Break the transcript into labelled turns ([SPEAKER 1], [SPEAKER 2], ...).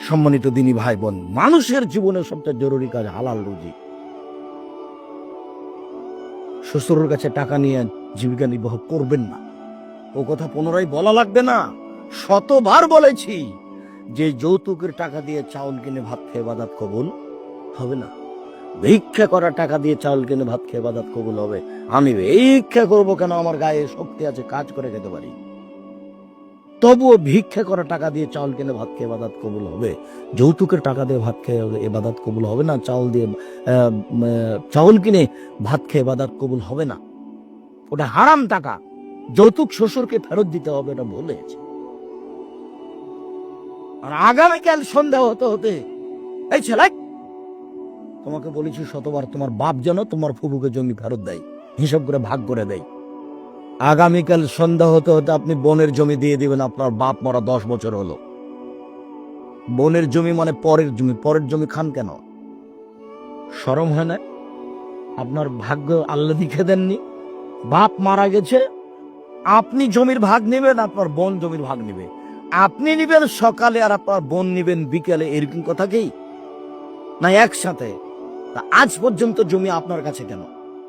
[SPEAKER 1] সম্মানিত দিনী ভাই বোন, মানুষের জীবনে সবচেয়ে জরুরি কাজ হালাল রুজি। শ্বশুরের কাছে টাকা নিয়ে জীবিকা নির্বাহ করবেন না। ও কথা পুনরায় বলা লাগবে না, শতবার বলেছি যে যৌতুকের টাকা দিয়ে চাউল কিনে ভাত খেয়ে ইবাদত কবুল হবে না। ভিক্ষা করা টাকা দিয়ে চাউল কিনে ভাত খেয়ে ইবাদত কবুল হবে। আমি ভিক্ষা করব কেন? আমার গায়ে শক্তি আছে, কাজ করে খেতে পারি। তবুও ভিক্ষা করা টাকা দিয়ে চাউল কিনে ভাত খেয়ে ইবাদত কবুল হবে। যৌতুকের টাকা দিয়ে ভাত খেয়ে ইবাদত কবুল হবে না। চাউল কিনে ভাত খেয়ে ইবাদত কবুল হবে না। ওটা হারাম টাকা। যৌতুক শ্বশুরকে ফেরত দিতে হবে, এটা বলেছে। আর আগামীকাল সন্ধ্যা হতে হতে এই ছেলে, তোমাকে বলেছি শতবার, তোমার বাপ যেন তোমার ফুফুকে জমি ফেরত দেয়, হিসাব করে ভাগ করে দেয়। আগামীকাল সন্ধ্যা হতে হতে আপনি বোনের জমি দিয়ে দিবেন। আপনার বাপ মরা 10 বছর হলো। বোনের জমি মানে পরের জমি। পরের জমি খান কেন? শরম হয় না? আপনার ভাগ্য আল্লাহ লিখে দেননি? বাপ মারা গেছে, আপনি জমির ভাগ নেবেন, আপনার বোন জমির ভাগ নেবে। আপনি নিবেন সকালে আর আপনার বোন নিবেন বিকেলে, এরকম কথা কি? না একসাথে? তা আজ পর্যন্ত জমি আপনার কাছে কেন?